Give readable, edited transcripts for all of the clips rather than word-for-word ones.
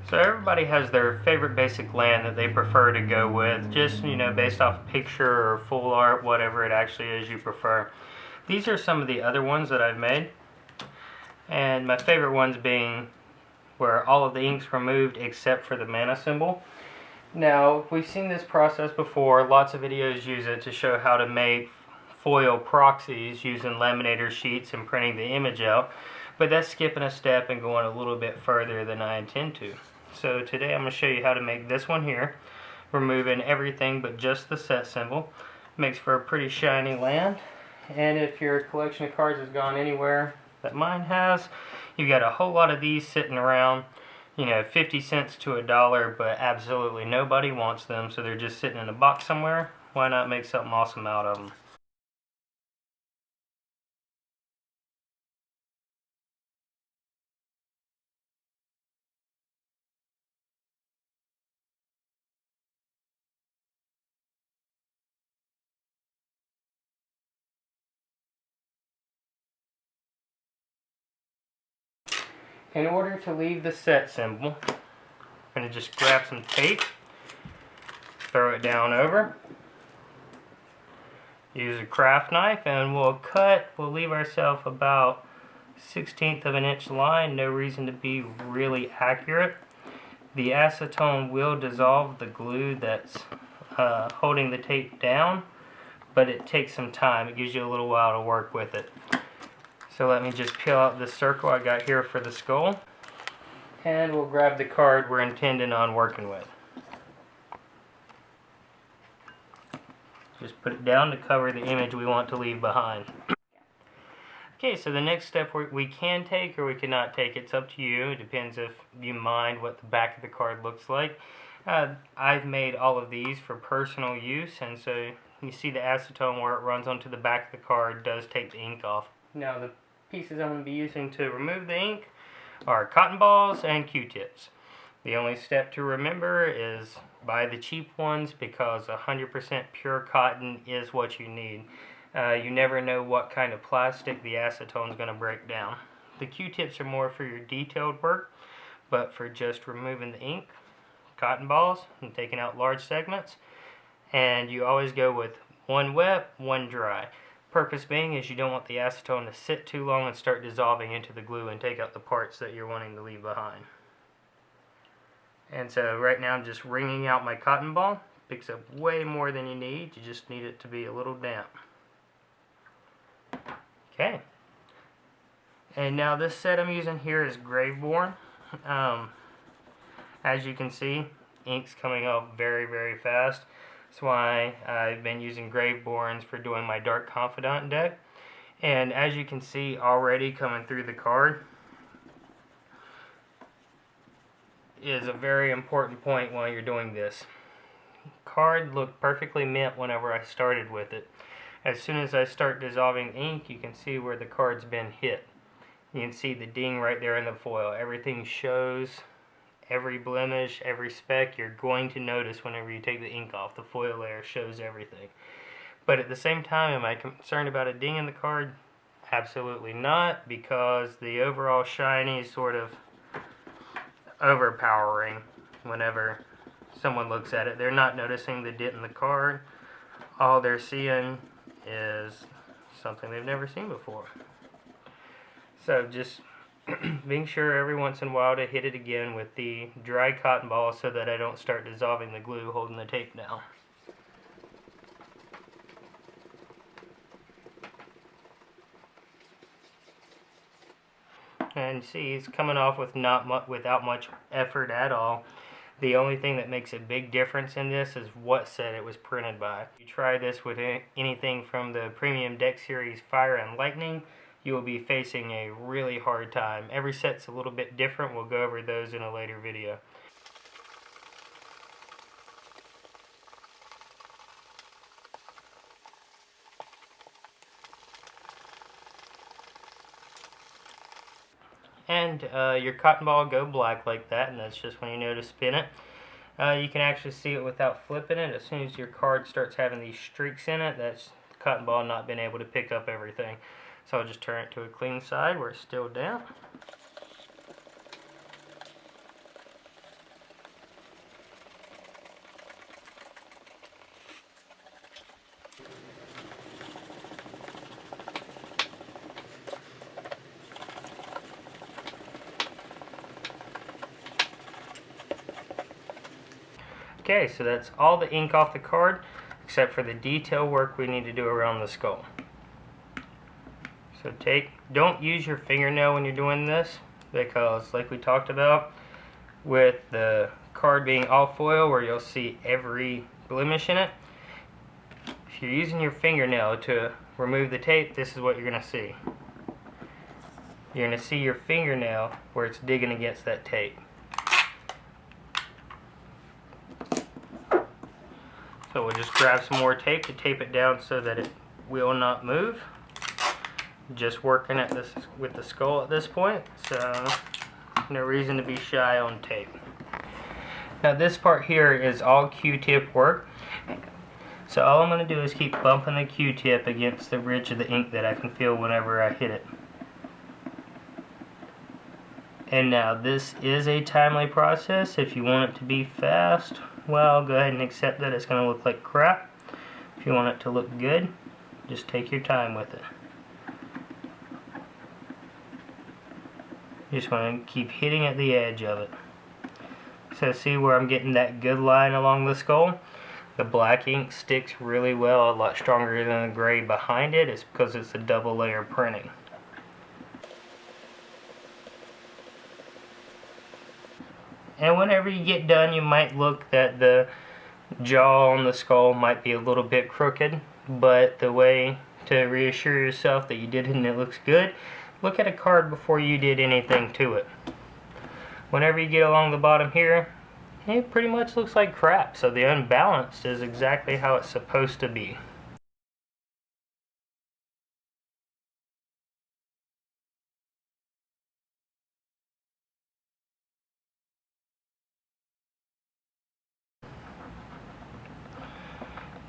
So everybody has their favorite basic land that they prefer to go with, just, based off picture or full art, whatever it actually is you prefer. These are some of the other ones that I've made, and my favorite ones being where all of the ink's removed except for the mana symbol. Now, we've seen this process before. Lots of videos use it to show how to make foil proxies using laminator sheets and printing the image out, but that's skipping a step and going a little bit further than I intend to. So today I'm going to show you how to make this one here, removing everything but just the set symbol. Makes for a pretty shiny land, and if your collection of cards has gone anywhere that mine has, you've got a whole lot of these sitting around, 50 cents to $1, but absolutely nobody wants them, so they're just sitting in a box somewhere. Why not make something awesome out of them? In order to leave the set symbol, I'm going to just grab some tape, throw it down over, use a craft knife, and we'll leave ourselves about 1/16 of an inch line. No reason to be really accurate. The acetone will dissolve the glue that's holding the tape down, but it takes some time. It gives you a little while to work with it. So let me just peel out this circle I got here for the skull, and we'll grab the card we're intending on working with. Just put it down to cover the image we want to leave behind. Okay, so the next step we can take or we cannot take, it's up to you. It depends if you mind what the back of the card looks like. I've made all of these for personal use, and so you see the acetone where it runs onto the back of the card does take the ink off. Now the pieces I'm going to be using to remove the ink are cotton balls and Q-tips. The only step to remember is buy the cheap ones, because 100% pure cotton is what you need. You never know what kind of plastic the acetone is going to break down. The Q-tips are more for your detailed work, but for just removing the ink, cotton balls and taking out large segments. And you always go with one wet, one dry. Purpose being is you don't want the acetone to sit too long and start dissolving into the glue and take out the parts that you're wanting to leave behind. And so right now I'm just wringing out my cotton ball. Picks up way more than you need. You just need it to be a little damp. Okay. And now this set I'm using here is Graveborn. As you can see, ink's coming off very, very fast. That's why I've been using Graveborns for doing my Dark Confidant deck. And as you can see already coming through the card is a very important point while you're doing this. Card looked perfectly mint whenever I started with it. As soon as I start dissolving ink, you can see where the card's been hit. You can see the ding right there in the foil. Everything shows. Every blemish, every speck, you're going to notice whenever you take the ink off. The foil layer shows everything. But at the same time, am I concerned about a ding in the card? Absolutely not, because the overall shiny is sort of overpowering whenever someone looks at it. They're not noticing the dent in the card. All they're seeing is something they've never seen before. So just being sure every once in a while to hit it again with the dry cotton ball so that I don't start dissolving the glue holding the tape down. And see, it's coming off with without much effort at all. The only thing that makes a big difference in this is what set it was printed by. If you try this with anything from the Premium Deck Series Fire and Lightning, you will be facing a really hard time. Every set's a little bit different. We'll go over those in a later video. And your cotton ball go black like that, and that's just when you know to spin it. You can actually see it without flipping it. As soon as your card starts having these streaks in it, that's the cotton ball not being able to pick up everything. So I'll just turn it to a clean side where it's still damp. Okay, so that's all the ink off the card, except for the detail work we need to do around the skull. So don't use your fingernail when you're doing this, because like we talked about, with the card being all foil where you'll see every blemish in it, if you're using your fingernail to remove the tape, this is what you're going to see. You're going to see your fingernail where it's digging against that tape. So we'll just grab some more tape to tape it down so that it will not move. Just working at this with the skull at this point, so no reason to be shy on tape. Now this part here is all Q-tip work. So all I'm going to do is keep bumping the Q-tip against the ridge of the ink that I can feel whenever I hit it. And now this is a timely process. If you want it to be fast, well, go ahead and accept that it's going to look like crap. If you want it to look good, just take your time with it. You just want to keep hitting at the edge of it. So see where I'm getting that good line along the skull? The black ink sticks really well, a lot stronger than the gray behind it. It's because it's a double layer printing. And whenever you get done, you might look that the jaw on the skull might be a little bit crooked, but the way to reassure yourself that you did it and it looks good, look at a card before you did anything to it. Whenever you get along the bottom here, it pretty much looks like crap, so the unbalanced is exactly how it's supposed to be.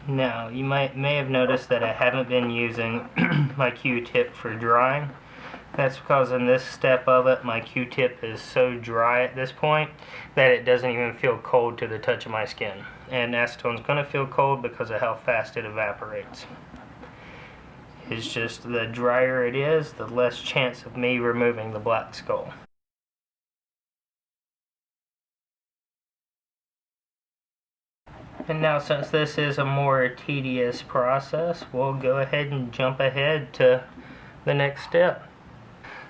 Now, you may have noticed that I haven't been using my Q-tip for drying. That's because in this step of it, my Q-tip is so dry at this point that it doesn't even feel cold to the touch of my skin. And acetone's going to feel cold because of how fast it evaporates. It's just the drier it is, the less chance of me removing the black skull. And now, since this is a more tedious process, we'll go ahead and jump ahead to the next step.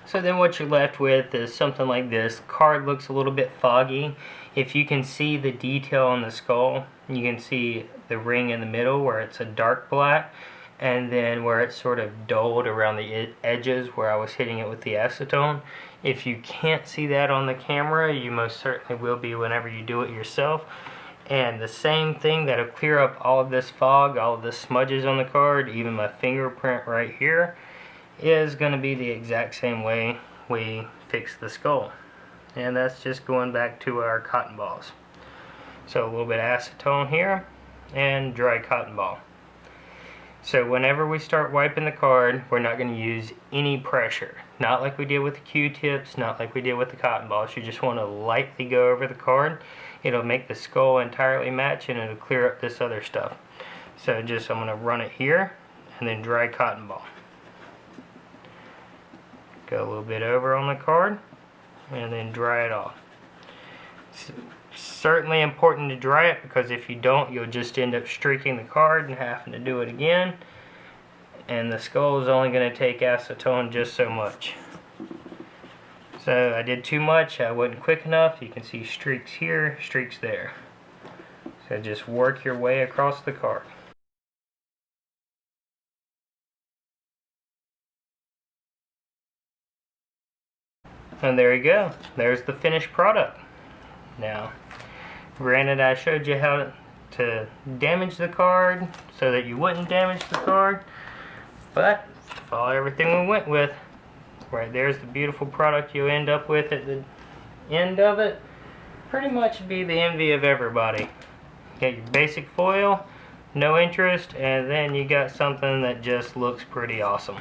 So then what you're left with is something like this. The card looks a little bit foggy. If you can see the detail on the skull, you can see the ring in the middle where it's a dark black, and then where it's sort of dulled around the edges where I was hitting it with the acetone. If you can't see that on the camera, you most certainly will be whenever you do it yourself. And the same thing that'll clear up all of this fog, all of the smudges on the card, even my fingerprint right here, is going to be the exact same way we fix the skull. And that's just going back to our cotton balls. So a little bit of acetone here and dry cotton ball. So whenever we start wiping the card, we're not going to use any pressure. Not like we did with the Q-tips, not like we did with the cotton balls. You just want to lightly go over the card. It'll make the skull entirely match and it'll clear up this other stuff. So I'm going to run it here and then dry cotton ball. Go a little bit over on the card and then dry it off. It's certainly important to dry it, because if you don't, you'll just end up streaking the card and having to do it again, and the skull is only going to take acetone just so much. So I did too much, I wasn't quick enough. You can see streaks here, streaks there. So just work your way across the card. And there you go. There's the finished product. Now, granted, I showed you how to damage the card so that you wouldn't damage the card, but follow everything we went with. Right there's the beautiful product you end up with at the end of it. Pretty much be the envy of everybody. Got your basic foil, no interest, and then you got something that just looks pretty awesome.